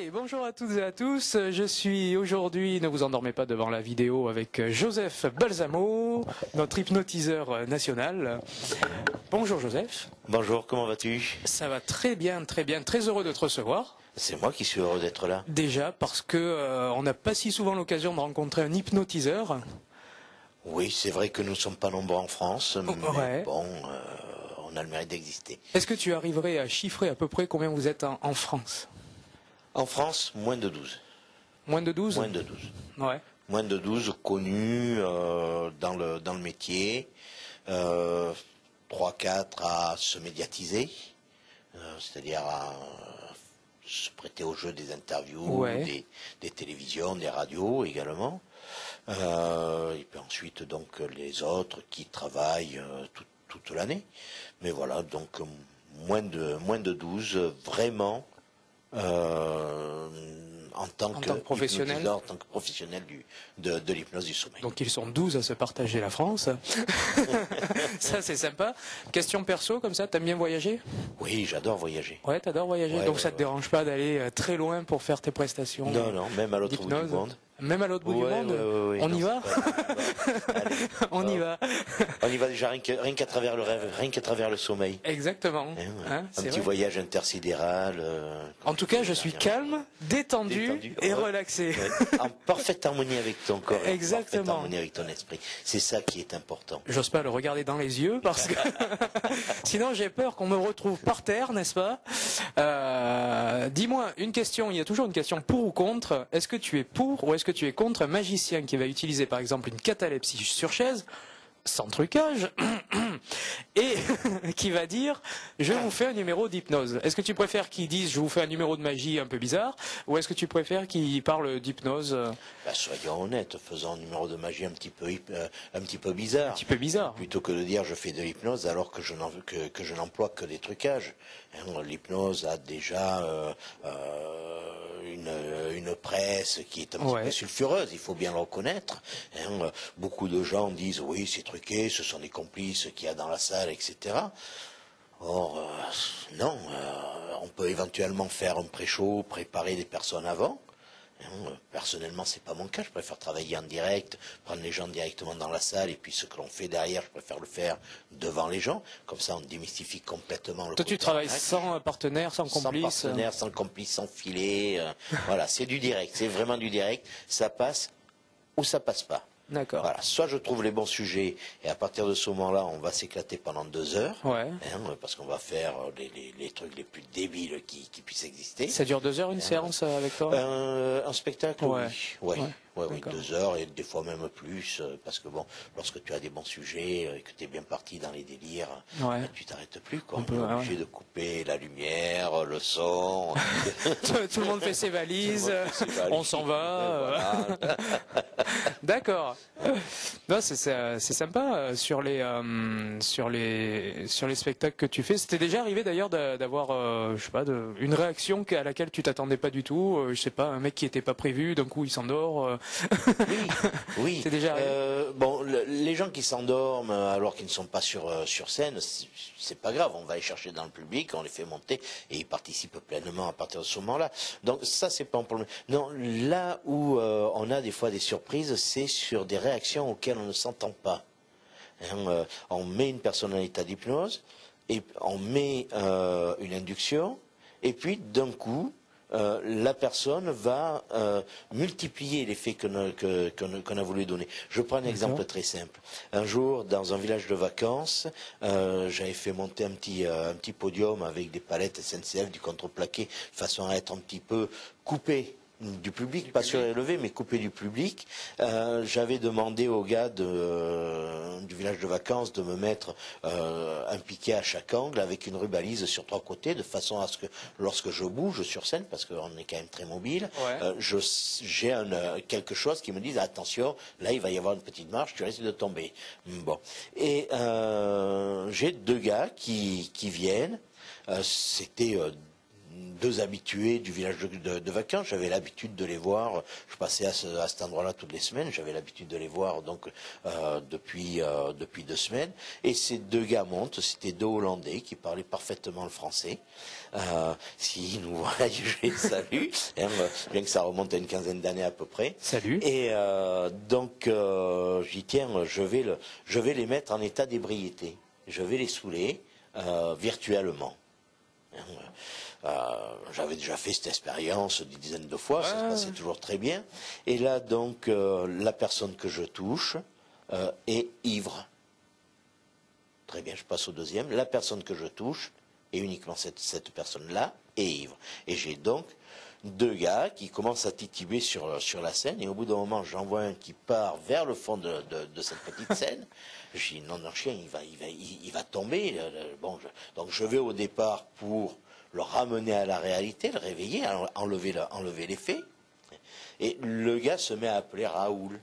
Allez, bonjour à toutes et à tous. Je suis aujourd'hui, ne vous endormez pas devant la vidéo, avec Joseph Balsamo, notre hypnotiseur national. Bonjour Joseph. Bonjour, comment vas-tu? Ça va très bien, très heureux de te recevoir. C'est moi qui suis heureux d'être là. Déjà parce que on n'a pas si souvent l'occasion de rencontrer un hypnotiseur. Oui, c'est vrai que nous ne sommes pas nombreux en France, mais Ouais. bon, on a le mérite d'exister. Est-ce que tu arriverais à chiffrer à peu près combien vous êtes en France? En France, moins de 12. Moins de 12? Moins de 12. Ouais. Moins de 12 connus dans le métier. 3-4 à se médiatiser, c'est-à-dire à se prêter au jeu des interviews, Ouais. des télévisions, des radios également. Et puis ensuite, donc, les autres qui travaillent toute l'année. Mais voilà, donc moins de 12, vraiment, en tant que professionnel. hypnotiseur, en tant que professionnel de l'hypnose du sommeil. Donc ils sont 12 à se partager la France. Ça c'est sympa. Question perso comme ça, t'aimes bien voyager? Oui, j'adore voyager. Ouais, t'adores voyager. Ouais, Donc ouais, ça te dérange pas d'aller très loin pour faire tes prestations? Non, non, même à l'autre bout du d'hypnose. monde. Même à l'autre bout du monde? Ouais, On non, y va? Allez, On y va. on y va déjà rien qu'à travers le rêve, rien qu'à travers le sommeil. Exactement. Hein, Un c'est petit vrai. voyage intersidéral. En tout cas, je suis calme, détendu et relaxé. Ouais, en parfaite harmonie avec ton corps, et en Exactement. parfaite harmonie avec ton esprit. C'est ça qui est important. J'ose pas le regarder dans les yeux parce que sinon j'ai peur qu'on me retrouve par terre, n'est-ce pas? Dis-moi une question, il y a toujours une question pour ou contre. Est-ce que tu es pour ou est-ce que tu es contre un magicien qui va utiliser par exemple une catalepsie sur chaise, sans trucage, et qui va dire je vous fais un numéro d'hypnose? Est-ce que tu préfères qu'il dise je vous fais un numéro de magie un peu bizarre, ou est-ce que tu préfères qu'il parle d'hypnose Bah, soyons honnêtes, faisons un numéro de magie un petit peu bizarre. un petit peu bizarre? Plutôt que de dire je fais de l'hypnose alors que je n'emploie que des trucages. Hein, l'hypnose a déjà une presse qui est un petit peu sulfureuse, il faut bien le reconnaître. Hein, beaucoup de gens disent oui c'est truqué, ce sont des complices qu'il y a dans la salle, etc. Or, non, on peut éventuellement faire un pré-show, préparer des personnes avant. Personnellement, c'est pas mon cas. Je préfère travailler en direct, prendre les gens directement dans la salle, et puis ce que l'on fait derrière, je préfère le faire devant les gens. Comme ça, on démystifie complètement le Toi, côté tu travailles direct. sans partenaire, sans complice? Sans partenaire, sans complice, sans filet. Voilà, c'est du direct. C'est vraiment du direct. Ça passe ou ça passe pas. D'accord. Voilà, soit je trouve les bons sujets et à partir de ce moment-là, on va s'éclater pendant 2 heures, Ouais. parce qu'on va faire les trucs les plus débiles qui puissent exister. Ça dure 2 heures une séance avec toi? Un spectacle, Ouais. oui. Oui, D'accord. 2 heures et des fois même plus, parce que bon, lorsque tu as des bons sujets et que tu es bien parti dans les délires, Ouais. tu t'arrêtes plus, quoi. On On est peut, obligé de couper la lumière, le son. Tout le monde fait ses valises, Tout le monde fait ses valises. on s'en va. Voilà. D'accord. Non, c'est sympa sur les spectacles que tu fais. C'était déjà arrivé d'ailleurs d'avoir je sais pas une réaction à laquelle tu t'attendais pas du tout. Je sais pas, un mec qui était pas prévu, d'un coup il s'endort. Oui. C'est déjà arrivé. Bon, les gens qui s'endorment alors qu'ils ne sont pas sur scène, c'est pas grave. On va les chercher dans le public, on les fait monter et ils participent pleinement à partir de ce moment-là. Donc ça, c'est pas un problème. Non, là où on a des fois des surprises, c'est sur des réactions auxquelles on ne s'entend pas. On met une personne en état d'hypnose et on met une induction et puis d'un coup, la personne va multiplier l'effet qu'on a voulu donner. Je prends un exemple très simple. Un jour, dans un village de vacances, j'avais fait monter un petit podium avec des palettes SNCF, du contreplaqué, façon à être un petit peu coupé du public, pas surélevé, mais coupé du public. J'avais demandé aux gars du village de vacances de me mettre un piquet à chaque angle avec une rubalise sur 3 côtés, de façon à ce que lorsque je bouge sur scène, parce qu'on est quand même très mobile, j'ai quelque chose qui me dise attention, là il va y avoir une petite marche, tu risques de tomber. Bon. Et j'ai 2 gars qui viennent. C'était deux habitués du village de vacances. J'avais l'habitude de les voir. Je passais à cet endroit-là toutes les semaines. J'avais l'habitude de les voir donc depuis 2 semaines. Et ces deux gars montent. C'était deux Hollandais qui parlaient parfaitement le français. Si nous voilà, je les salue. Bien que ça remonte à une quinzaine d'années à peu près. Salut. Et donc j'y tiens. Je vais les mettre en état d'ébriété. Je vais les saouler virtuellement. J'avais déjà fait cette expérience des dizaines de fois, ça se passait toujours très bien. Et là, donc, la personne que je touche est ivre. Très bien, je passe au deuxième. La personne que je touche, et uniquement cette personne-là, est ivre. Et j'ai donc deux gars qui commencent à tituber sur la scène, et au bout d'un moment, j'en vois un qui part vers le fond de cette petite scène. Je dis, non, chien, il va tomber. Donc je vais au départ pour le ramener à la réalité, le réveiller, enlever les faits. Et le gars se met à appeler Raoul.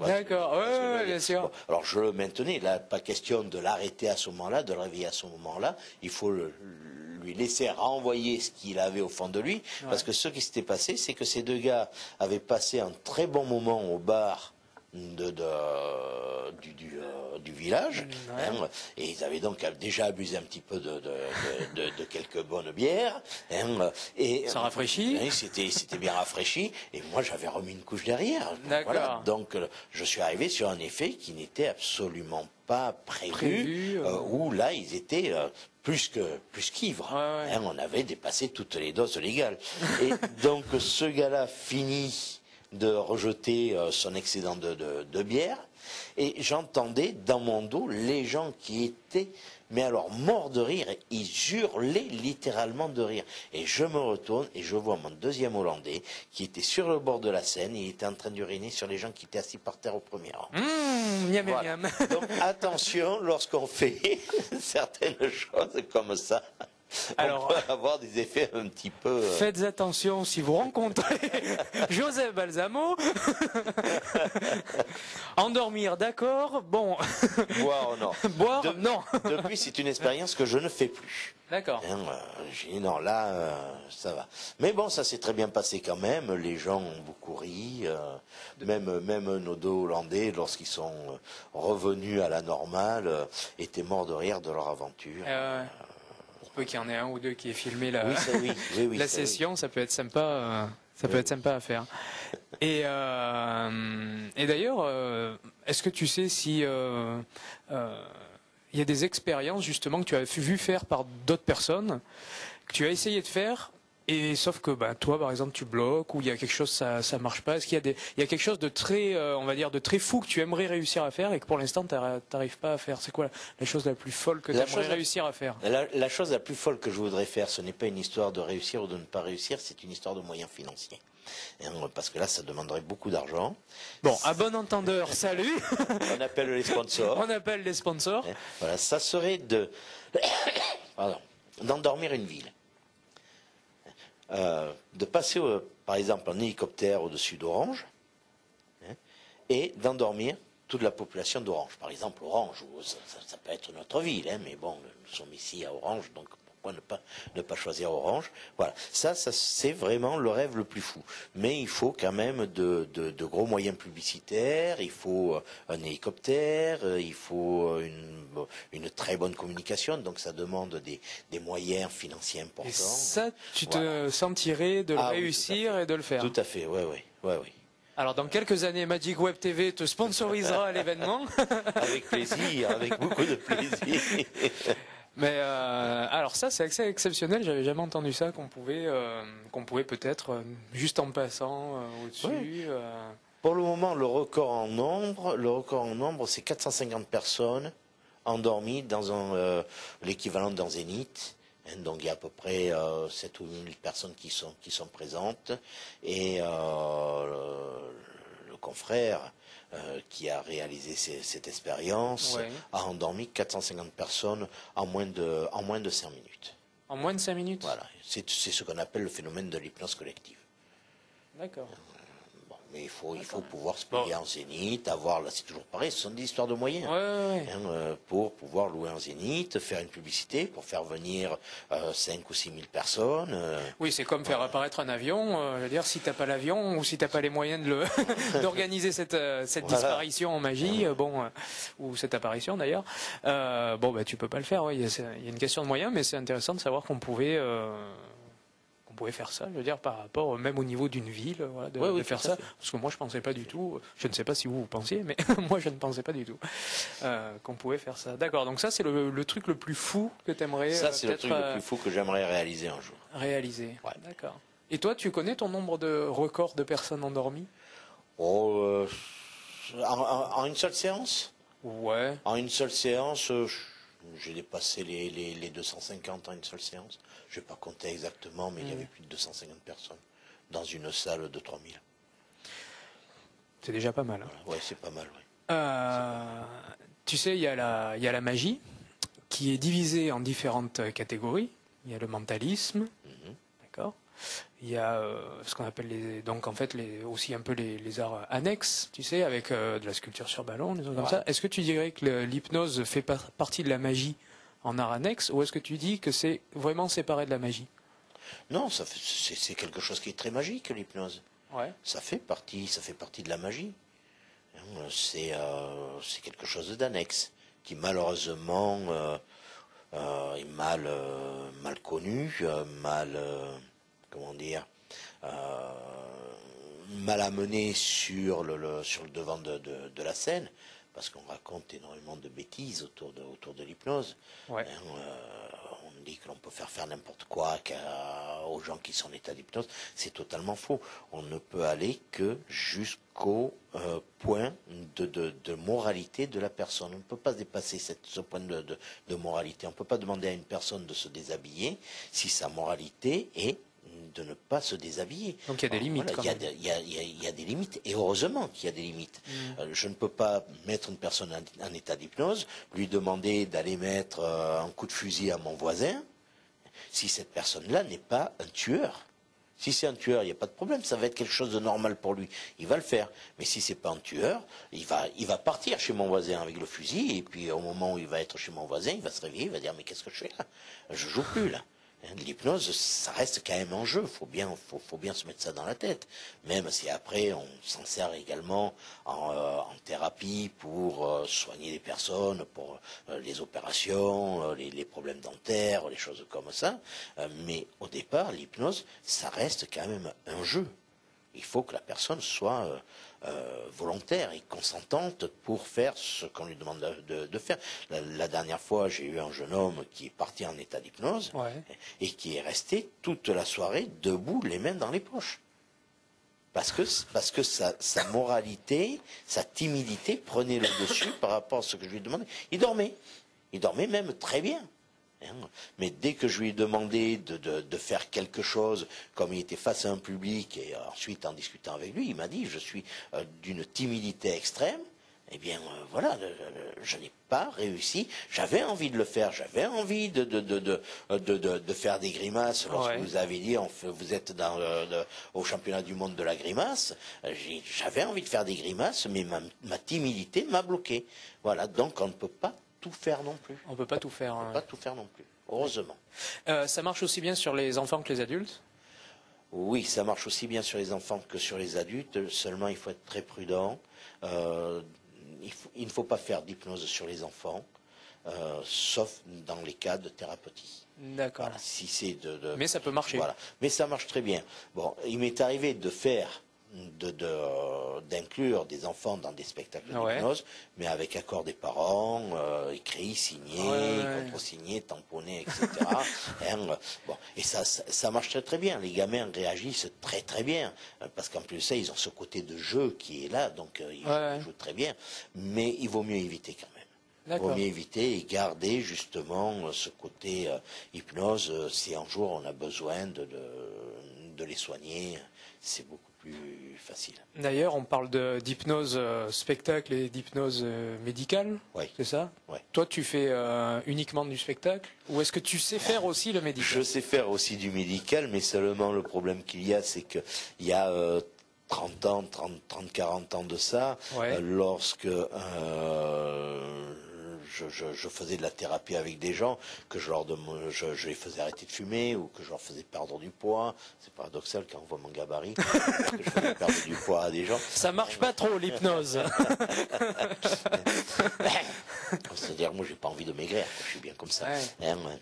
D'accord, oui, bien sûr. Bon, alors je le maintenais, là, pas question de l'arrêter à ce moment-là, de le réveiller à ce moment-là. Il faut lui laisser renvoyer ce qu'il avait au fond de lui. Parce que ce qui s'était passé, c'est que ces deux gars avaient passé un très bon moment au bar du village, et ils avaient donc déjà abusé un petit peu de quelques bonnes bières, et ça rafraîchit. C'était bien rafraîchi, et moi j'avais remis une couche derrière. D'accord. Voilà, donc je suis arrivé sur un effet qui n'était absolument pas prévu. Où là ils étaient plus qu'ivres. On avait dépassé toutes les doses légales. Et donc ce gars-là finit de rejeter son excédent de bière, et j'entendais dans mon dos les gens qui étaient, mais alors morts de rire, ils hurlaient littéralement de rire. Et je me retourne et je vois mon deuxième Hollandais qui était sur le bord de la Seine, et il était en train d'uriner sur les gens qui étaient assis par terre au premier rang. Miam, voilà. miam. Donc attention lorsqu'on fait certaines choses comme ça. Alors, on peut avoir des effets un petit peu... Faites attention si vous rencontrez Joseph Balsamo. Endormir, d'accord. Bon. Boire, non. Boire, non. Depuis, c'est une expérience que je ne fais plus. D'accord. J'ai dit non, là, ça va. Mais bon, ça s'est très bien passé quand même. Les gens ont beaucoup ri. Même nos deux Hollandais, lorsqu'ils sont revenus à la normale, étaient morts de rire de leur aventure. Peut qu'il y en ait un ou deux qui aient filmé la, oui, la session, ça peut être sympa, peut être sympa à faire. Et d'ailleurs, est-ce que tu sais si il y a des expériences justement que tu as vu faire par d'autres personnes, que tu as essayé de faire, et sauf que toi par exemple tu bloques, ou il y a quelque chose ça marche pas. Est-ce qu'il y a quelque chose de très on va dire de très fou que tu aimerais réussir à faire et que pour l'instant t'arrives pas à faire? C'est quoi la chose la plus folle que tu aimerais réussir à faire? La chose la plus folle que je voudrais faire, ce n'est pas une histoire de réussir ou de ne pas réussir, c'est une histoire de moyens financiers. Parce que là, ça demanderait beaucoup d'argent. Bon, à bon entendeur, salut. On appelle les sponsors. On appelle les sponsors. Voilà, ça serait d'endormir une ville. De passer, par exemple, en hélicoptère au-dessus d'Orange, et d'endormir toute la population d'Orange. Par exemple, Orange, ça peut être notre ville, mais bon, nous sommes ici à Orange, donc pourquoi ne pas choisir Orange? Voilà, ça c'est vraiment le rêve le plus fou. Mais il faut quand même de gros moyens publicitaires, il faut un hélicoptère, il faut une très bonne communication, donc ça demande des moyens financiers importants. Et ça, tu te sentirais de le réussir et de le faire? Tout à fait, oui. Alors dans quelques années, Magic Web TV te sponsorisera l'événement. Avec plaisir, avec beaucoup de plaisir. Mais alors ça c'est assez exceptionnel, j'avais jamais entendu ça, qu'on pouvait peut-être juste en passant au-dessus. Pour le moment, le record en nombre, c'est 450 personnes endormies dans l'équivalent d'un zénith. Donc il y a à peu près 7 ou 8 000 personnes qui sont présentes, et le confrère qui a réalisé cette expérience a endormi 450 personnes en moins de 5 minutes. En moins de 5 minutes? Voilà, c'est ce qu'on appelle le phénomène de l'hypnose collective. D'accord. Mais il faut pouvoir se payer en zénith, avoir, là c'est toujours pareil, ce sont des histoires de moyens. Ouais. Pour pouvoir louer en zénith, faire une publicité, pour faire venir 5 ou 6 000 personnes. Oui, c'est comme faire apparaître un avion. Je veux dire, si t'as pas l'avion ou si t'as pas les moyens d'organiser cette disparition en magie, ou cette apparition d'ailleurs, tu peux pas le faire. Ouais, il y a une question de moyens, mais c'est intéressant de savoir qu'on pouvait faire ça, je veux dire, par rapport même au niveau d'une ville, de faire ça. Parce que moi, je pensais pas du tout. Je ne sais pas si vous pensiez, mais moi, je ne pensais pas du tout qu'on pouvait faire ça. D'accord. Donc ça, c'est le truc le plus fou que tu aimerais. Ça, c'est le truc le plus fou que j'aimerais réaliser un jour. Réaliser. Ouais. D'accord. Et toi, tu connais ton nombre de records de personnes endormies? En une seule séance? Ouais. En une seule séance, j'ai dépassé les 250 en une seule séance. Je ne vais pas compter exactement, mais il y avait plus de 250 personnes dans une salle de 3000. C'est déjà pas mal. Hein. Voilà. Ouais, c'est pas mal, oui. Tu sais, il y a la magie qui est divisée en différentes catégories. Il y a le mentalisme, d'accord. Il y a ce qu'on appelle aussi un peu les arts annexes, tu sais, avec de la sculpture sur ballon, des trucs comme ça. Est-ce que tu dirais que l'hypnose fait partie de la magie en art annexe, ou est-ce que tu dis que c'est vraiment séparé de la magie? Non, c'est quelque chose qui est très magique, l'hypnose. Ouais. Ça fait partie de la magie. C'est quelque chose d'annexe qui malheureusement est mal connu, mal amené sur le devant de la scène, parce qu'on raconte énormément de bêtises autour de l'hypnose. Ouais. On dit que l'on peut faire n'importe quoi aux gens qui sont en état d'hypnose. C'est totalement faux. On ne peut aller que jusqu'au point de moralité de la personne. On ne peut pas dépasser ce point de moralité. On ne peut pas demander à une personne de se déshabiller si sa moralité est de ne pas se déshabiller. Donc il y a des limites. Voilà, il y a des limites, et heureusement qu'il y a des limites. Je ne peux pas mettre une personne en état d'hypnose, lui demander d'aller mettre un coup de fusil à mon voisin, si cette personne-là n'est pas un tueur. Si c'est un tueur, il n'y a pas de problème, ça va être quelque chose de normal pour lui. Il va le faire. Mais si c'est pas un tueur, il va partir chez mon voisin avec le fusil, et puis au moment où il va être chez mon voisin, il va se réveiller, il va dire mais qu'est-ce que je fais là? Je joue plus là. L'hypnose, ça reste quand même en jeu. Faut bien se mettre ça dans la tête. Même si après, on s'en sert également en thérapie pour soigner les personnes, pour les opérations, les problèmes dentaires, les choses comme ça. Mais au départ, l'hypnose, ça reste quand même un jeu. Il faut que la personne soit volontaire et consentante pour faire ce qu'on lui demande de faire. La dernière fois, j'ai eu un jeune homme qui est parti en état d'hypnose et qui est resté toute la soirée debout, les mains dans les poches. Parce que sa moralité, sa timidité prenait le dessus par rapport à ce que je lui demandais. Il dormait même très bien. Mais dès que je lui ai demandé de faire quelque chose, comme il était face à un public, et ensuite en discutant avec lui, il m'a dit, je suis d'une timidité extrême, eh bien voilà, je n'ai pas réussi. J'avais envie de le faire, j'avais envie de faire des grimaces. Lorsque vous avez dit, vous êtes au championnat du monde de la grimace, j'avais envie de faire des grimaces, mais ma timidité m'a bloqué. Voilà, donc on ne peut pas tout faire non plus. On peut pas tout faire. On peut pas tout faire non plus, heureusement. Ça marche aussi bien sur les enfants que les adultes? Oui, ça marche aussi bien sur les enfants que sur les adultes, seulement il faut être très prudent. Il ne faut pas faire d'hypnose sur les enfants, sauf dans les cas de thérapeutie. D'accord. Voilà, si c'est Mais ça peut marcher. Voilà. Mais ça marche très bien. Bon, il m'est arrivé de faire d'inclure des enfants dans des spectacles d'hypnose, mais avec accord des parents, écrit, signé, contre-signé, tamponné, etc. Bon, et ça marche très très bien. Les gamins réagissent très très bien, parce qu'en plus de ça, ils ont ce côté de jeu qui est là, donc ils jouent très bien. Mais il vaut mieux éviter quand même. Il vaut mieux éviter et garder justement ce côté hypnose. Si un jour on a besoin de les soigner, c'est beaucoup plus facile. D'ailleurs, on parle d'hypnose spectacle et d'hypnose médicale, c'est ça? Toi, tu fais uniquement du spectacle, ou est-ce que tu sais faire aussi le médical? Je sais faire aussi du médical, mais seulement le problème qu'il y a, c'est qu'il y a 30 ans, 30, 40 ans de ça, Ouais. lorsque je faisais de la thérapie avec des gens, que je les faisais arrêter de fumer ou que je leur faisais perdre du poids. C'est paradoxal quand on voit mon gabarit, que je faisais perdre du poids à des gens. Ça marche pas trop l'hypnose. C'est-à-dire, moi, j'ai pas envie de maigrir, je suis bien comme ça. Ouais. Hein, ouais.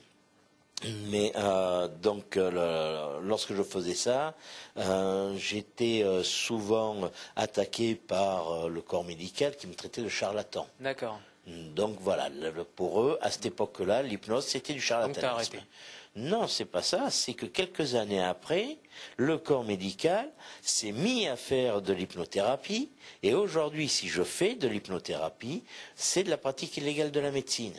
Mais donc, lorsque je faisais ça, j'étais souvent attaqué par le corps médical qui me traitait de charlatan. D'accord. Donc voilà, pour eux, à cette époque-là, l'hypnose, c'était du Donc charlatanisme. t'as arrêté. Non, c'est pas ça, c'est que quelques années après, le corps médical s'est mis à faire de l'hypnothérapie, et aujourd'hui, si je fais de l'hypnothérapie, c'est de la pratique illégale de la médecine.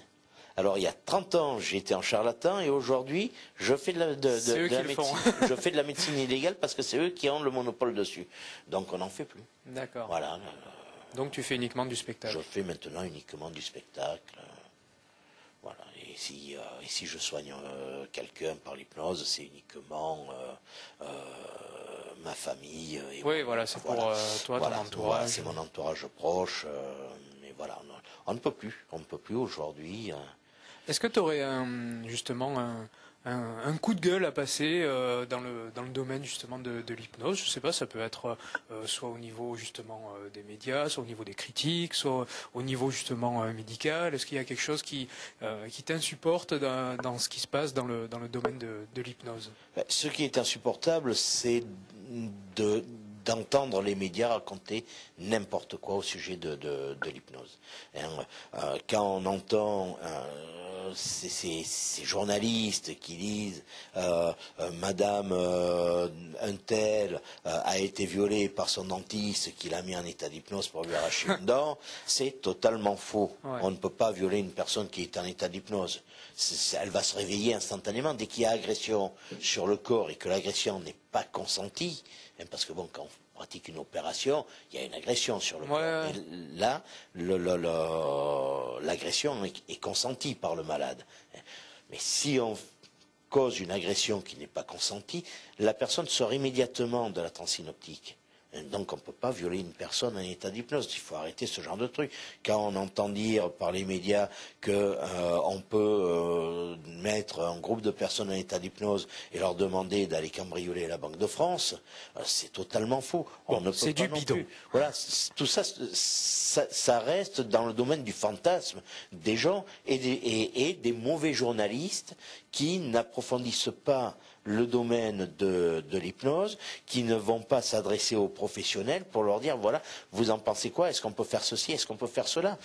Alors il y a 30 ans, j'étais en charlatan, et aujourd'hui, je fais de la médecine. Je fais de la médecine illégale parce que c'est eux qui ont le monopole dessus. Donc on n'en fait plus. D'accord. Voilà. Donc tu fais uniquement du spectacle. Je fais maintenant uniquement du spectacle. Voilà. Et si je soigne quelqu'un par l'hypnose, c'est uniquement ma famille. Et Oui, voilà, c'est pour toi, voilà, ton entourage. Voilà, c'est mon entourage proche. Mais voilà, on ne peut plus. On ne peut plus aujourd'hui. Est-ce que tu aurais justement un coup de gueule à passer dans le domaine justement de l'hypnose? Je sais pas, ça peut être soit au niveau justement des médias, soit au niveau des critiques, soit au niveau justement médical. Est-ce qu'il y a quelque chose qui t'insupporte dans ce qui se passe dans le domaine de l'hypnose? Ce qui est insupportable, c'est d'entendre les médias raconter n'importe quoi au sujet de l'hypnose. Quand on entend ces journalistes qui disent Madame un tel a été violée par son dentiste qui l'a mis en état d'hypnose pour lui arracher une dent, c'est totalement faux. Ouais. On ne peut pas violer une personne qui est en état d'hypnose. Elle va se réveiller instantanément dès qu'il y a agression sur le corps et que l'agression n'est pas consentie, parce que bon, quand on pratique une opération, il y a une agression sur le corps. Et là, l'agression est consentie par le malade. Mais si on cause une agression qui n'est pas consentie, la personne sort immédiatement de la transe synoptique. Donc on ne peut pas violer une personne en état d'hypnose. Il faut arrêter ce genre de truc. Quand on entend dire par les médias que on peut mettre un groupe de personnes en état d'hypnose et leur demander d'aller cambrioler la Banque de France, c'est totalement faux. Bon, on ne peut c'est pas du non bidon. plus. Voilà, tout ça, ça reste dans le domaine du fantasme des gens et des mauvais journalistes qui n'approfondissent pas le domaine de l'hypnose, qui ne vont pas s'adresser aux professionnels pour leur dire voilà, vous en pensez quoi, est-ce qu'on peut faire ceci, est-ce qu'on peut faire cela.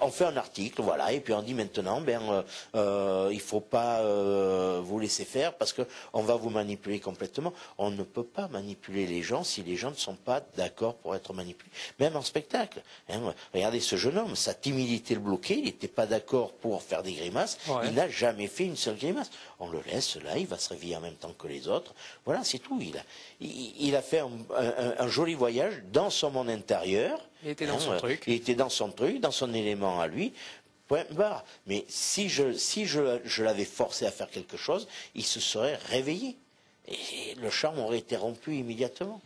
On fait un article, voilà, et puis on dit maintenant il faut pas vous laisser faire parce que on va vous manipuler complètement. On ne peut pas manipuler les gens si les gens ne sont pas d'accord pour être manipulés, même en spectacle. Regardez ce jeune homme, sa timidité le bloquait, il n'était pas d'accord pour faire des grimaces, il n'a jamais fait une seule grimace. On le laisse là, il va se réveiller en même temps que les autres. Voilà, c'est tout. Il a fait un joli voyage dans son monde intérieur. Il était dans son truc. Il était dans son truc, dans son élément à lui. Point barre. Mais si je l'avais forcé à faire quelque chose, il se serait réveillé. Et le charme aurait été rompu immédiatement.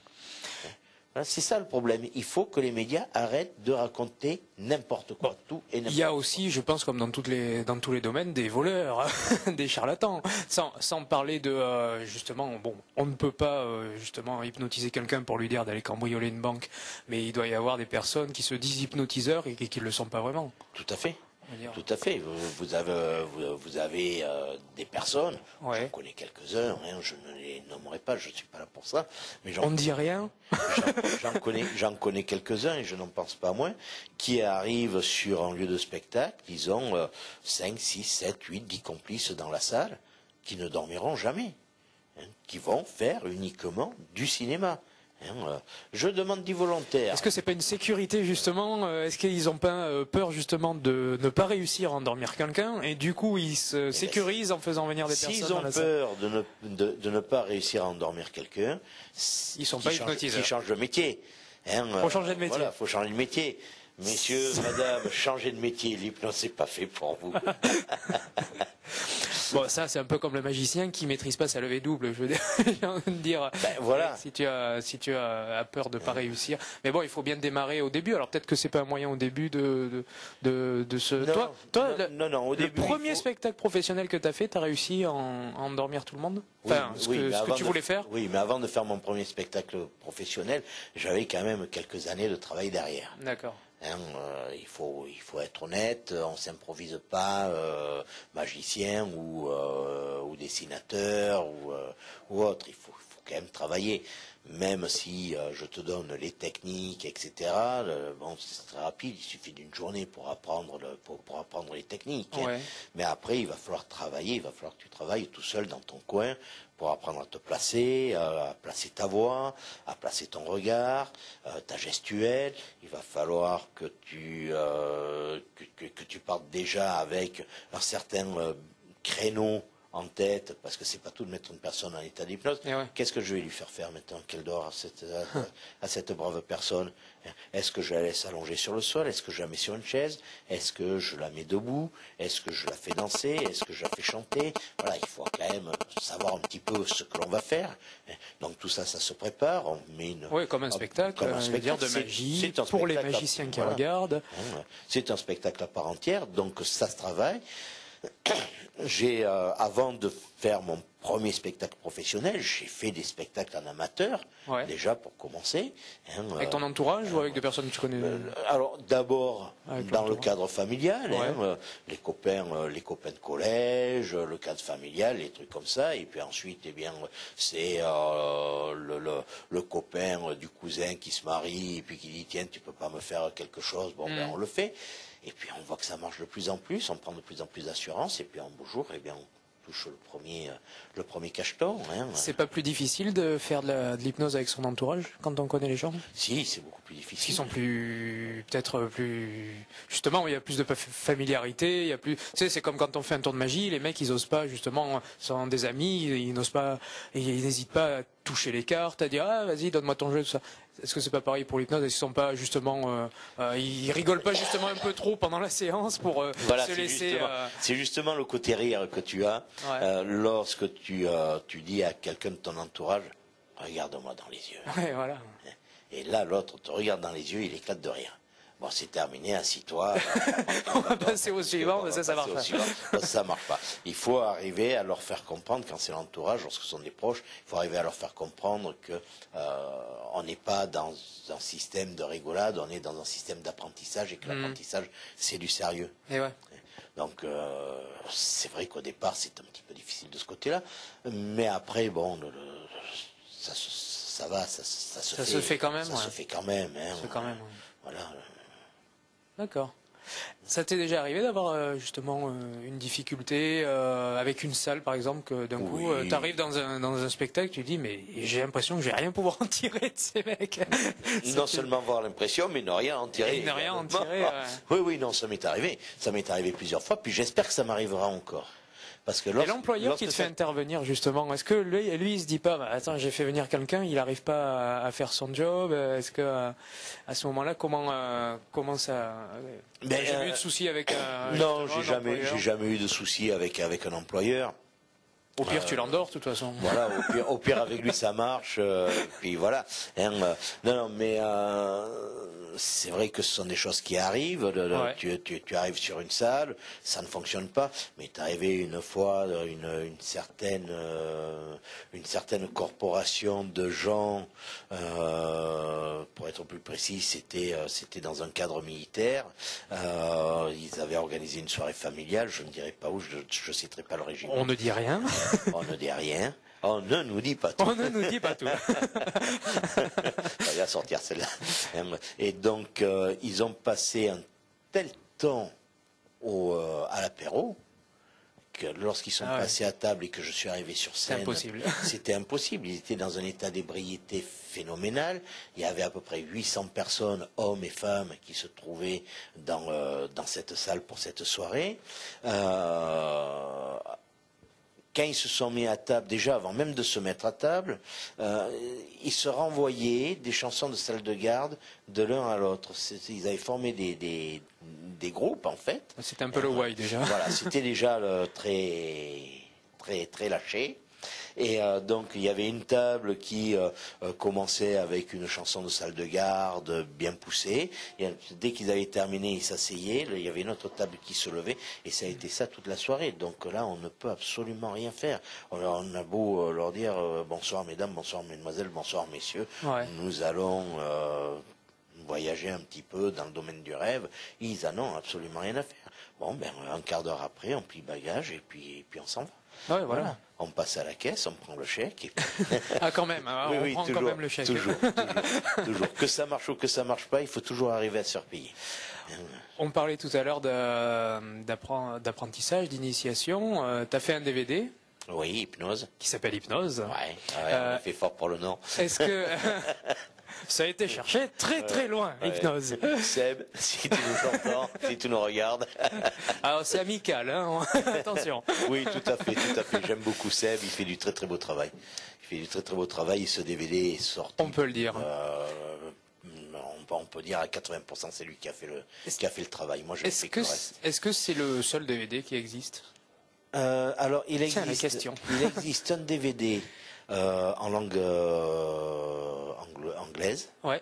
Voilà, c'est ça le problème. Il faut que les médias arrêtent de raconter n'importe quoi, tout et n'importe quoi. Il y a aussi, je pense, comme dans tous les domaines, des voleurs, des charlatans. Sans parler de justement, bon, on ne peut pas justement hypnotiser quelqu'un pour lui dire d'aller cambrioler une banque, mais il doit y avoir des personnes qui se disent hypnotiseurs et qui ne le sont pas vraiment. Tout à fait. Tout à fait. Vous avez des personnes, j'en connais quelques-uns, je ne les nommerai pas, je ne suis pas là pour ça. Mais on ne dit rien. J'en connais quelques-uns, et je n'en pense pas moins, qui arrivent sur un lieu de spectacle, ils ont 5, 6, 7, 8, 10 complices dans la salle, qui ne dormiront jamais, qui vont faire uniquement du cinéma. Je demande du volontaire. Est-ce que c'est pas une sécurité justement? Est-ce qu'ils n'ont pas peur justement de ne pas réussir à endormir quelqu'un et du coup ils se sécurisent en faisant venir des personnes dans la salle? S'ils ont peur de ne pas réussir à endormir quelqu'un, ils sont pas hypnotiseurs. Ils changent de métier. Faut changer de métier. Voilà, faut changer de métier. Messieurs, madame, changez de métier. L'hypnose, c'est pas fait pour vous. Bon, ça, c'est un peu comme le magicien qui maîtrise pas sa levée double. Je veux dire, j'ai envie de dire. Ben, voilà. Si tu as peur de pas réussir. Mais bon, il faut bien démarrer au début. Alors peut-être que c'est pas un moyen au début de ce. Non, Toi, au le début, premier spectacle professionnel que tu as fait, tu as réussi à endormir tout le monde. Enfin, ce que tu voulais faire. Oui, mais avant de faire mon premier spectacle professionnel, j'avais quand même quelques années de travail derrière. D'accord. Hein, il faut être honnête, on s'improvise pas magicien ou dessinateur ou autre. Il faut quand même travailler. Même si je te donne les techniques, etc. Bon, c'est très rapide. Il suffit d'une journée pour apprendre pour apprendre les techniques. Ouais. Hein. Mais après, il va falloir travailler. Il va falloir que tu travailles tout seul dans ton coin pour apprendre à te placer, à placer ta voix, à placer ton regard, ta gestuelle. Il va falloir que tu partes déjà avec un certain créneau en tête, parce que c'est pas tout de mettre une personne en état d'hypnose. Ouais. Qu'est-ce que je vais lui faire faire maintenant qu'elle dort à cette brave personne? Est-ce que je la laisse allonger sur le sol? Est-ce que je la mets sur une chaise? Est-ce que je la mets debout? Est-ce que je la fais danser? Est-ce que je la fais chanter? Voilà, il faut quand même savoir un petit peu ce que l'on va faire. Donc tout ça, ça se prépare. On met oui, comme un spectacle, comme un spectacle de magie pour les magiciens qui regardent. C'est un spectacle à part entière, donc ça se travaille. J'ai, avant de faire mon premier spectacle professionnel, j'ai fait des spectacles en amateur, déjà pour commencer. Hein, avec ton entourage ou avec des personnes que tu connais? Alors d'abord dans le cadre familial, hein, les copains de collège, le cadre familial, les trucs comme ça. Et puis ensuite, eh bien, c'est le copain du cousin qui se marie et puis qui dit tiens, tu peux pas me faire quelque chose. Bon, ben on le fait. Et puis on voit que ça marche de plus en plus, on prend de plus en plus d'assurance, et puis un beau jour, eh bien, on touche le premier cacheton. Hein. C'est pas plus difficile de faire de l'hypnose avec son entourage quand on connaît les gens? Si, c'est beaucoup plus difficile. Ils sont peut-être plus, justement, il y a plus de familiarité, il y a plus, tu sais, c'est comme quand on fait un tour de magie, les mecs, ils osent pas, justement, sont des amis, ils n'osent pas, ils n'hésitent pas à toucher les cartes, à dire, ah, vas-y, donne-moi ton jeu, tout ça. Est-ce que c'est pas pareil pour l'hypnose? Ils sont pas justement, ils rigolent pas justement un peu trop pendant la séance pour voilà, se laisser. C'est justement le côté rire que tu as lorsque tu dis à quelqu'un de ton entourage, regarde-moi dans les yeux. Ouais, voilà. Et là, l'autre te regarde dans les yeux, il éclate de rire. Bon, c'est terminé, assis-toi. On va passer au suivant, mais ça marche pas. Ça marche pas. Il faut arriver à leur faire comprendre, quand c'est l'entourage, lorsque ce sont des proches, il faut arriver à leur faire comprendre que on n'est pas dans un système de rigolade, on est dans un système d'apprentissage et que l'apprentissage, c'est du sérieux. Et ouais. Donc, c'est vrai qu'au départ, c'est un petit peu difficile de ce côté-là. Mais après, bon, ça va, ça se fait quand même. Ça se fait quand même. Hein, voilà. D'accord. Ça t'est déjà arrivé d'avoir justement une difficulté avec une salle par exemple, que d'un coup tu arrives dans un spectacle, tu dis mais j'ai l'impression que je vais rien pouvoir en tirer de ces mecs. Non seulement avoir l'impression, mais ne rien en tirer. Ne rien en tirer. Oui, non, ça m'est arrivé. Ça m'est arrivé plusieurs fois, puis j'espère que ça m'arrivera encore. Parce que et l'employeur qui te fait intervenir justement, est-ce que lui il se dit pas bah, attends, j'ai fait venir quelqu'un, il n'arrive pas à faire son job, est-ce que à ce moment-là comment ça j'ai jamais eu de soucis avec non, j'ai jamais eu de soucis avec un employeur. Au pire, tu l'endors, de toute façon. Voilà, au pire avec lui ça marche, puis voilà. Non, mais c'est vrai que ce sont des choses qui arrivent. Tu arrives sur une salle, ça ne fonctionne pas, mais t'es arrivé une fois une certaine corporation de gens, pour être plus précis, c'était dans un cadre militaire. Ils avaient organisé une soirée familiale, je ne dirais pas où, je citerai pas le régiment. On ne dit rien. On ne dit rien. On ne nous dit pas tout. On ne nous dit pas tout. On va sortir celle-là. Et donc, ils ont passé un tel temps à l'apéro que lorsqu'ils sont passés à table et que je suis arrivé sur scène, c'était impossible. Ils étaient dans un état d'ébriété phénoménal. Il y avait à peu près 800 personnes, hommes et femmes, qui se trouvaient dans cette salle pour cette soirée. Quand ils se sont mis à table, déjà avant même de se mettre à table, ils se renvoyaient des chansons de salle de garde de l'un à l'autre. Ils avaient formé des groupes, en fait. C'était un peu le why déjà. Voilà, c'était déjà très très très lâché. Et donc il y avait une table qui commençait avec une chanson de salle de garde bien poussée. Et, dès qu'ils avaient terminé, ils s'asseyaient. Il y avait une autre table qui se levait. Et ça a été ça toute la soirée. Donc là, on ne peut absolument rien faire. On a beau leur dire bonsoir mesdames, bonsoir mesdemoiselles, bonsoir messieurs. Ouais. Nous allons voyager un petit peu dans le domaine du rêve. Ils n'en ont absolument rien à faire. Bon, ben un quart d'heure après, on plie bagage et puis on s'en va. Ouais, voilà. On passe à la caisse, on prend le chèque. Et puis... Ah, quand même, hein, oui, on oui, prend toujours, quand même le chèque. Toujours. Que ça marche ou que ça marche pas, il faut toujours arriver à se faire payer. On parlait tout à l'heure d'apprentissage, d'initiation. Tu as fait un DVD Oui, hypnose. qui s'appelle Hypnose. Ouais, on fait fort pour le nom. Est-ce que ça a été cherché très loin, ouais. Hypnose? Seb, si tu nous entends, si tu nous regardes. Alors c'est amical, hein. Attention. Oui, tout à fait. J'aime beaucoup Seb, il fait du très très beau travail. Et ce DVD est sorti. On peut le dire. On peut dire à 80% c'est lui qui a fait le travail. Moi, je Est-ce fais que le reste. est-ce que c'est le seul DVD qui existe? Alors, il Tiens, la question. existe un DVD en langue anglaise. Ouais.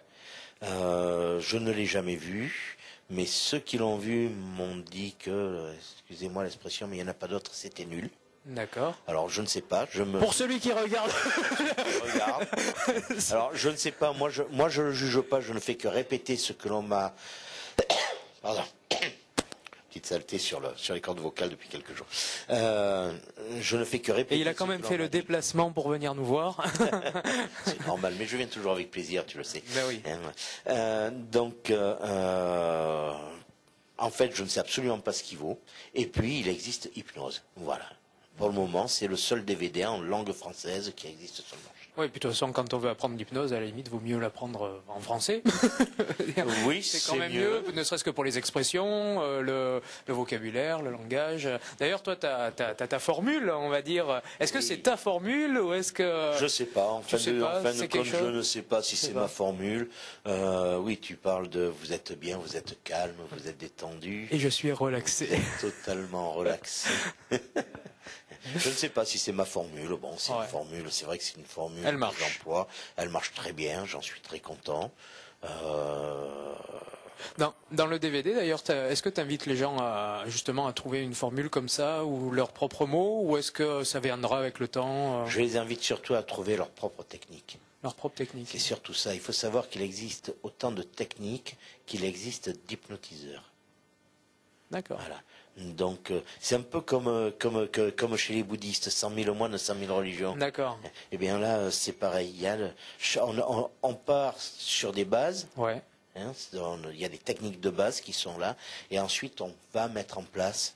Je ne l'ai jamais vu, mais ceux qui l'ont vu m'ont dit que, excusez-moi l'expression, mais il n'y en a pas d'autres, c'était nul. D'accord. Alors, je ne sais pas. Pour celui qui regarde. Regarde. Alors, je ne sais pas. Moi, je ne juge pas. Je ne fais que répéter ce que l'on m'a. Pardon. Petite saleté sur les cordes vocales depuis quelques jours. Je ne fais que répéter. Et il a quand même fait le déplacement pour venir nous voir. C'est normal, mais je viens toujours avec plaisir, tu le sais. Ben oui. Donc, en fait, je ne sais absolument pas ce qu'il vaut. Et puis, il existe Hypnose. Voilà. Pour le moment, c'est le seul DVD en langue française qui existe sur le marché. Oui, puis de toute façon, quand on veut apprendre l'hypnose, à la limite, vaut mieux l'apprendre en français. Oui, c'est quand même mieux, ne serait-ce que pour les expressions, le vocabulaire, le langage. D'ailleurs, toi, tu as ta formule, on va dire. Est-ce que c'est ta formule ou est-ce que... Je sais pas. En fin de compte, je ne sais pas si c'est ma formule. Oui, tu parles de vous êtes bien, vous êtes calme, vous êtes détendu. Et je suis relaxé. Totalement relaxé. Je ne sais pas si c'est ma formule. Bon, c'est une formule. C'est vrai que c'est une formule Elle marche. d'emploi. Elle marche très bien. J'en suis très content. Dans le DVD, d'ailleurs, est-ce que tu invites les gens justement à trouver une formule comme ça ou leurs propres mots, ou est-ce que ça viendra avec le temps Je les invite surtout à trouver leur propre technique. Leur propre technique. C'est surtout ça. Il faut savoir qu'il existe autant de techniques qu'il existe d'hypnotiseurs. D'accord. Voilà. Donc, c'est un peu comme chez les bouddhistes, 100 000 moines, 100 000 religions. D'accord. Eh bien là, c'est pareil. On part sur des bases. Ouais. Il y a des techniques de base qui sont là, et ensuite on va mettre en place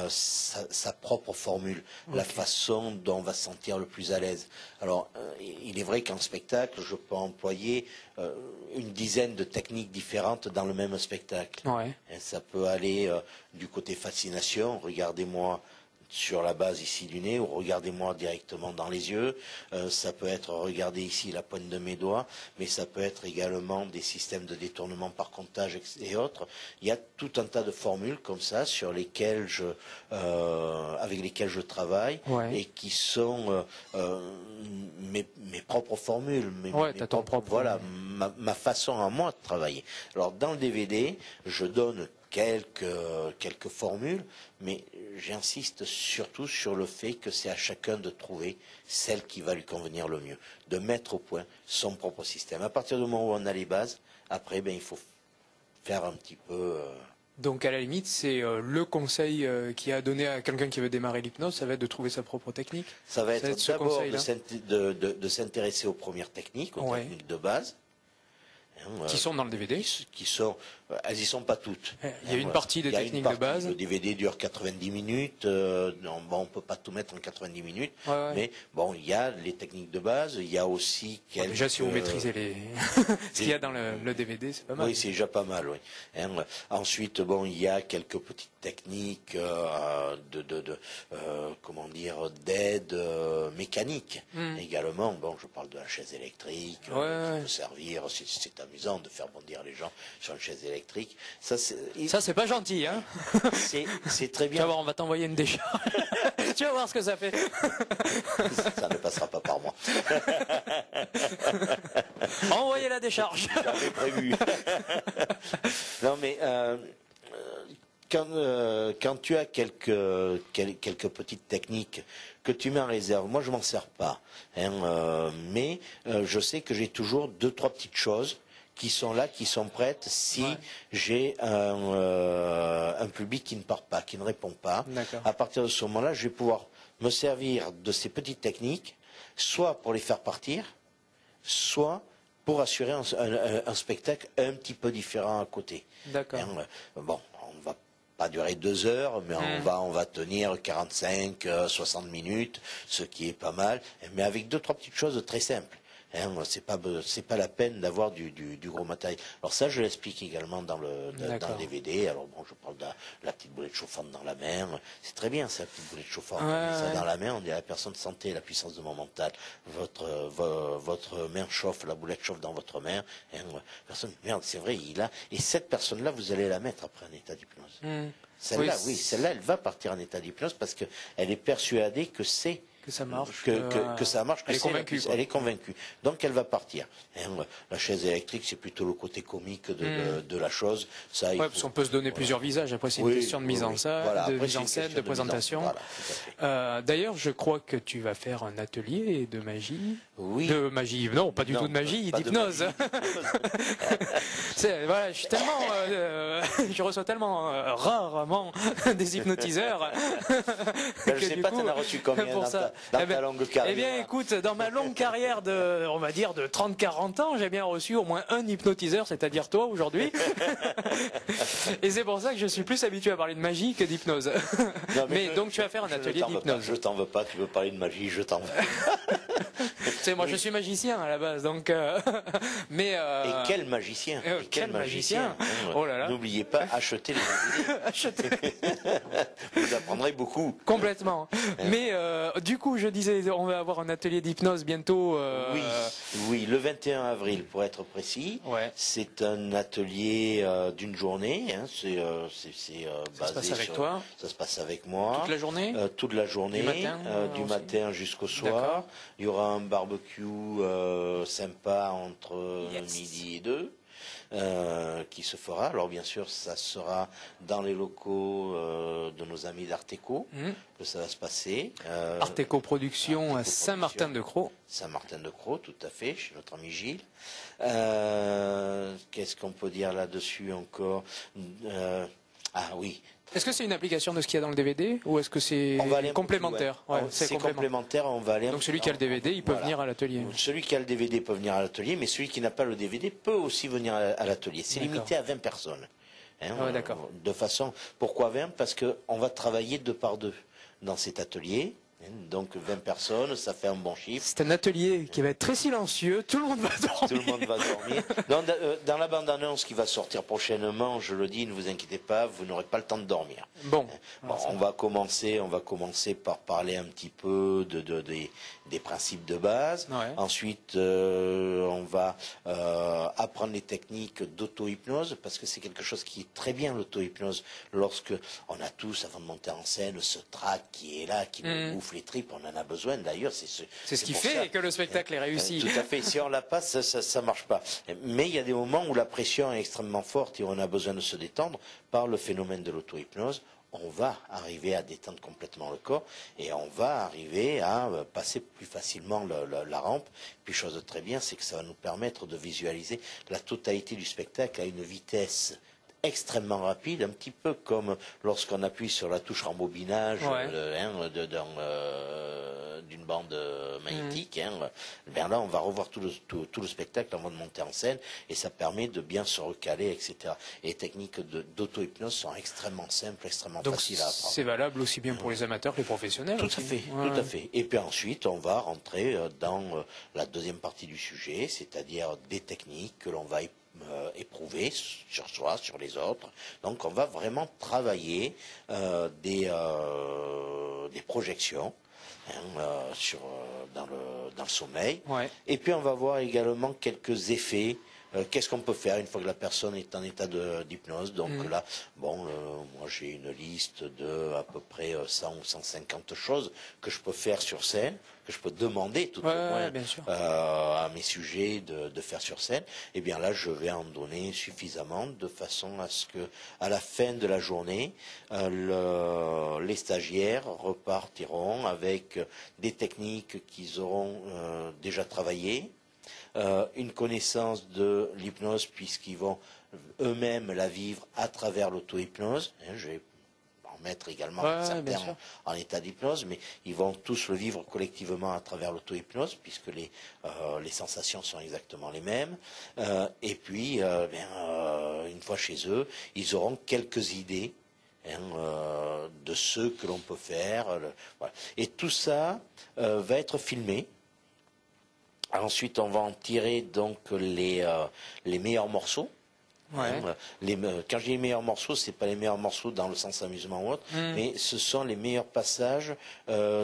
sa propre formule, la façon dont on va se sentir le plus à l'aise. Alors, il est vrai qu'en spectacle, je peux employer une dizaine de techniques différentes dans le même spectacle. Ouais. Et ça peut aller du côté fascination, regardez-moi sur la base ici du nez, ou regardez-moi directement dans les yeux. Ça peut être regardez ici la pointe de mes doigts, mais ça peut être également des systèmes de détournement par comptage et autres. Il y a tout un tas de formules comme ça sur lesquelles avec lesquelles je travaille, et qui sont mes propres formules, voilà, ma façon à moi de travailler. Alors dans le DVD, je donne quelques formules, mais j'insiste surtout sur le fait que c'est à chacun de trouver celle qui va lui convenir le mieux, de mettre au point son propre système. À partir du moment où on a les bases, après, il faut faire un petit peu... Donc à la limite, c'est le conseil qui a donné à quelqu'un qui veut démarrer l'hypnose, ça va être de trouver sa propre technique. Ça va être d'abord de s'intéresser aux premières techniques, aux techniques de base. Qui sont dans le DVD. Elles y sont pas toutes. Il y a une partie des techniques de base. Le DVD dure 90 minutes. On peut pas tout mettre en 90 minutes. Mais bon, il y a les techniques de base. Il y a aussi quelques... Déjà, si vous maîtrisez ce qu'il y a dans le DVD, c'est pas mal. Oui, c'est déjà pas mal, oui. Ensuite, bon, il y a quelques petites techniques comment dire, d'aide mécanique également. Bon, je parle de la chaise électrique. Peut servir, c'est amusant de faire bondir les gens sur une chaise électrique. Ça, c'est pas gentil, hein. C'est très Tu bien. vas voir, on va t'envoyer une décharge. Tu vas voir ce que ça fait. Ça ne passera pas par moi. Envoyez la décharge. J'avais prévu. Non, mais quand tu as quelques petites techniques que tu mets en réserve, moi je m'en sers pas, hein, mais je sais que j'ai toujours 2-3 petites choses qui sont là, qui sont prêtes si j'ai un public qui ne part pas, qui ne répond pas. À partir de ce moment-là, je vais pouvoir me servir de ces petites techniques, soit pour les faire partir, soit pour assurer un spectacle un petit peu différent à côté. D'accord. Bon, on va pas durer 2 heures, mais on va tenir 45, 60 minutes, ce qui est pas mal, mais avec 2-3 petites choses très simples. Hein, c'est pas la peine d'avoir du gros matériel. Alors ça, je l'explique également dans le DVD. Alors bon, je parle de la petite boulette chauffante dans la main. C'est très bien, ça, la petite boulette chauffante. On met ça dans la main, on dit à la personne, sentez la puissance de mon mental. Votre main chauffe, la boulette chauffe dans votre main. Hein, personne, merde, c'est vrai, et cette personne-là, vous allez la mettre après en état d'hypnose. Celle-là, celle-là, elle va partir en état d'hypnose parce qu'elle est persuadée que ça marche, que ça marche, elle est convaincue. Elle est convaincue. Donc elle va partir. La chaise électrique, c'est plutôt le côté comique de la chose. Ça, parce qu'on peut se donner plusieurs visages. Après, c'est une question de mise en scène, mise en scène, de présentation. D'ailleurs, je crois que tu vas faire un atelier de magie. Oui. De magie, non, pas du tout de magie, d'hypnose. Voilà, je reçois tellement rarement des hypnotiseurs. Je sais pas, t'en as reçu combien dans ta longue carrière? Eh bien, écoute, dans ma longue carrière on va dire, de 30-40 ans, j'ai bien reçu au moins un hypnotiseur, c'est-à-dire toi, aujourd'hui. Et c'est pour ça que je suis plus habitué à parler de magie que d'hypnose. Mais donc, tu vas faire un atelier d'hypnose. Je t'en veux pas, tu veux parler de magie, je t'en veux. Tu sais, moi, je suis magicien à la base, donc. Mais. Et quel magicien! Quel magicien! Oh là là! N'oubliez pas, achetez les DVD. Achetez. Vous apprendrez beaucoup. Complètement. Mais du coup, je disais, on va avoir un atelier d'hypnose bientôt. Oui, le 21 avril pour être précis. C'est un atelier d'une journée. Hein. Ça se passe avec toi? Ça se passe avec moi. Toute la journée? Toute la journée. Du matin jusqu'au soir. Il y aura un barbecue sympa entre midi et 2. Qui se fera. Alors bien sûr, ça sera dans les locaux de nos amis d'Arteco que ça va se passer. Arteco Production à Saint-Martin-de-Crau. Saint-Martin-de-Crau, tout à fait, chez notre ami Gilles. Qu'est-ce qu'on peut dire là-dessus encore? Ah oui. Est-ce que c'est une application de ce qu'il y a dans le DVD ou est-ce que c'est complémentaire? C'est complémentaire, on va aller. Donc celui qui a le DVD, il peut venir à l'atelier. Celui qui a le DVD peut venir à l'atelier, mais celui qui n'a pas le DVD peut aussi venir à l'atelier. C'est limité à 20 personnes. D'accord. De façon, pourquoi 20? Parce qu'on va travailler 2 par 2 dans cet atelier. Donc 20 personnes, ça fait un bon chiffre. C'est un atelier qui va être très silencieux, tout le monde va dormir. Tout le monde va dormir. Dans la bande-annonce qui va sortir prochainement, je le dis, ne vous inquiétez pas, vous n'aurez pas le temps de dormir. Bon, on va commencer par parler un petit peu des principes de base. Ensuite, on va apprendre les techniques d'auto-hypnose, parce que c'est quelque chose qui est très bien, l'auto-hypnose. Lorsque on a tous, avant de monter en scène, ce trac qui est là, qui nous bouffe les tripes, on en a besoin. D'ailleurs, c'est ce qui fait que le spectacle est réussi. Tout à fait. Si on la passe, ça marche pas. Mais il y a des moments où la pression est extrêmement forte et on a besoin de se détendre par le phénomène de l'auto-hypnose. On va arriver à détendre complètement le corps et on va arriver à passer plus facilement la rampe. Puis chose de très bien, c'est que ça va nous permettre de visualiser la totalité du spectacle à une vitesse extrêmement rapide, un petit peu comme lorsqu'on appuie sur la touche rembobinage d'une bande magnétique. Là, on va revoir tout le spectacle avant de monter en scène et ça permet de bien se recaler, etc. Et les techniques d'auto-hypnose sont extrêmement simples, extrêmement faciles à apprendre. C'est valable aussi bien pour les amateurs que les professionnels. Tout à fait, tout à fait. Et puis ensuite, on va rentrer dans la deuxième partie du sujet, c'est-à-dire des techniques que l'on va éprouver sur soi, sur les autres. Donc on va vraiment travailler des projections dans le sommeil. Et puis on va voir également quelques effets qu'est-ce qu'on peut faire une fois que la personne est en état d'hypnose. Donc là, bon, moi j'ai une liste de à peu près 100 ou 150 choses que je peux faire sur scène, que je peux demander tout au moins bien sûr. à mes sujets de faire sur scène. Et bien là, je vais en donner suffisamment de façon à ce que, à la fin de la journée, les stagiaires repartiront avec des techniques qu'ils auront déjà travaillées, une connaissance de l'hypnose puisqu'ils vont eux-mêmes la vivre à travers l'auto-hypnose. Je vais en mettre également certains en état d'hypnose, mais ils vont tous le vivre collectivement à travers l'auto-hypnose puisque les sensations sont exactement les mêmes. Et puis, une fois chez eux, ils auront quelques idées de ce que l'on peut faire. Voilà. Et tout ça va être filmé. Ensuite, on va en tirer donc les meilleurs morceaux. Ouais. Quand je dis les meilleurs morceaux, c'est pas les meilleurs morceaux dans le sens amusement ou autre, mais ce sont les meilleurs passages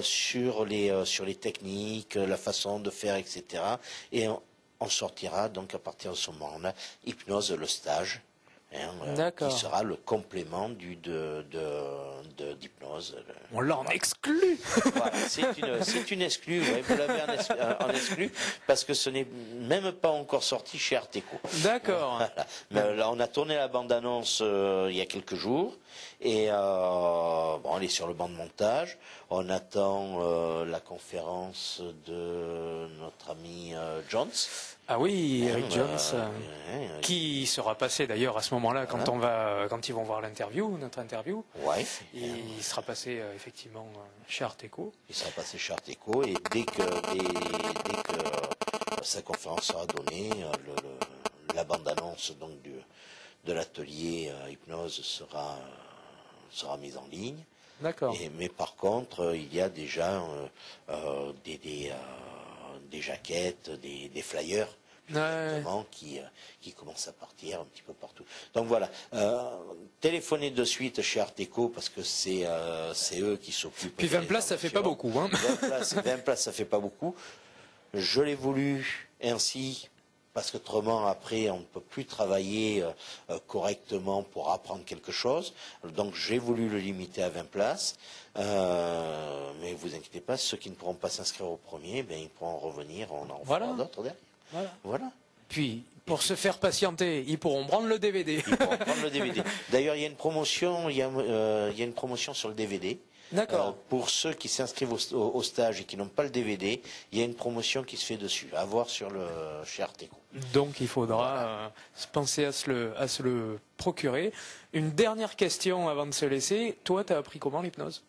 sur les techniques, la façon de faire, etc. Et on sortira donc à partir de ce moment-là, hypnose, le stage. Qui sera le complément d'hypnose. On l'a en exclu. Voilà, c'est une exclue, ouais, vous l'avez en exclu, parce que ce n'est même pas encore sorti chez Arteco. D'accord. Voilà. Mais là, on a tourné la bande-annonce il y a quelques jours, et bon, elle est sur le banc de montage. On attend la conférence de notre ami Jones. Ah oui, Eric Jones, qui sera passé d'ailleurs à ce moment-là quand ils vont voir notre interview. Ouais. Il sera passé effectivement chez Arteco. Il sera passé chez Arteco et dès que sa conférence sera donnée, la bande-annonce donc de l'atelier hypnose sera mise en ligne. D'accord. Mais par contre, il y a déjà des jaquettes, des flyers qui commencent à partir un petit peu partout. Donc voilà, téléphonez de suite chez Arteco parce que c'est eux qui s'occupent. Puis 20 places, ça fait pas beaucoup. 20 places, ça fait pas beaucoup. Je l'ai voulu ainsi parce qu'autrement, après, on ne peut plus travailler correctement pour apprendre quelque chose. Donc, j'ai voulu le limiter à 20 places. Mais vous inquiétez pas, ceux qui ne pourront pas s'inscrire au premier, ben, ils pourront revenir, on en fera d'autres derrière. Voilà. Puis, pour se faire patienter, ils pourront prendre le DVD. Ils pourront prendre le DVD. D'ailleurs, il y a une promotion, il y a une promotion sur le DVD. D'accord. Pour ceux qui s'inscrivent au stage et qui n'ont pas le DVD, il y a une promotion qui se fait dessus, à voir chez Arteco. Donc il faudra penser à se le procurer. Une dernière question avant de se laisser. Toi, tu as appris comment l'hypnose?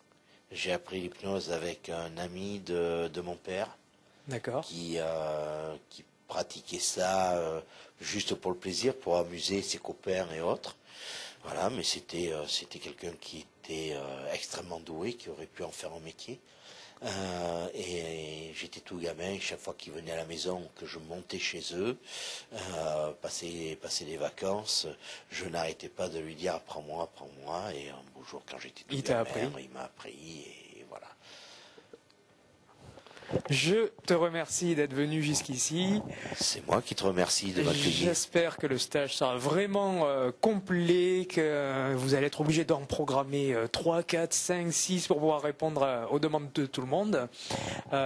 J'ai appris l'hypnose avec un ami de mon père. D'accord. Qui pratiquait ça juste pour le plaisir, pour amuser ses copains et autres. Voilà, mais c'était quelqu'un qui était extrêmement doué, qui aurait pu en faire un métier. Et j'étais tout gamin, chaque fois qu'ils venaient à la maison, que je montais chez eux, passer des vacances, je n'arrêtais pas de lui dire apprends-moi. Et un beau jour, quand j'étais tout gamin, il m'a appris et voilà. Je te remercie d'être venu jusqu'ici. C'est moi qui te remercie de m'accueillir. J'espère que le stage sera vraiment complet, que vous allez être obligé d'en programmer 3, 4, 5, 6 pour pouvoir répondre aux demandes de tout le monde.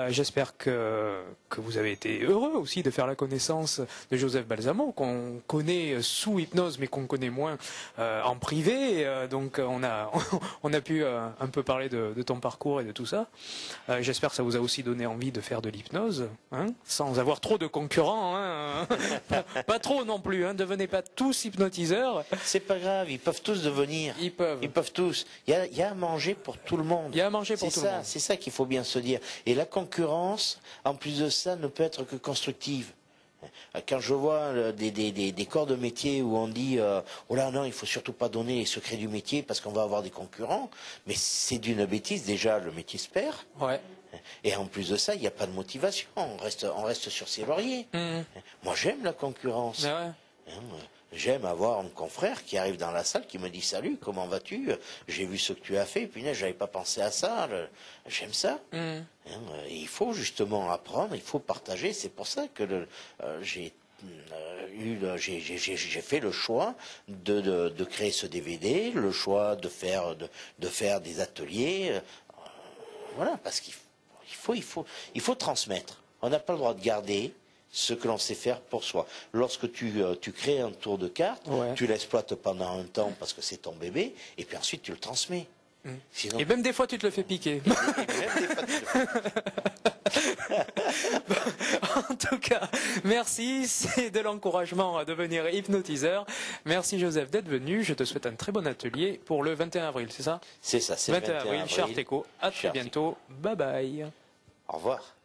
J'espère que vous avez été heureux aussi de faire la connaissance de Joseph Balsamo, qu'on connaît sous hypnose mais qu'on connaît moins en privé. Donc on a pu un peu parler de ton parcours et de tout ça. J'espère que ça vous a aussi donné envie de faire de l'hypnose, sans avoir trop de concurrents, pas trop non plus, devenez pas tous hypnotiseurs. C'est pas grave, ils peuvent tous devenir. Ils peuvent tous. Il y a à manger pour tout le monde. Il y a à manger pour tout le monde. C'est ça qu'il faut bien se dire. Et la concurrence, en plus de ça, ne peut être que constructive. Quand je vois des corps de métier où on dit oh là non, il faut surtout pas donner les secrets du métier parce qu'on va avoir des concurrents, mais c'est d'une bêtise. Déjà, le métier se perd. Ouais. Et en plus de ça, il n'y a pas de motivation. On reste sur ses lauriers. Moi, j'aime la concurrence. Ah ouais. J'aime avoir un confrère qui arrive dans la salle, qui me dit salut, comment vas-tu? J'ai vu ce que tu as fait, puis j'avais pas pensé à ça. J'aime ça. Et il faut justement apprendre, il faut partager. C'est pour ça que j'ai j'ai fait le choix de créer ce DVD, le choix de faire des ateliers, voilà, parce qu'il faut transmettre. On n'a pas le droit de garder ce que l'on sait faire pour soi. Lorsque tu crées un tour de cartes, Ouais. tu l'exploites pendant un temps parce que c'est ton bébé, et puis ensuite tu le transmets. Sinon, Et même des fois, tu te le fais piquer. et même des fois, tu le- En tout cas, merci, c'est de l'encouragement à devenir hypnotiseur. Merci Joseph d'être venu. Je te souhaite un très bon atelier pour le 21 avril, c'est ça? C'est ça, c'est le 21 avril, Charte Eco. À très Charte bientôt. Bye bye. Au revoir.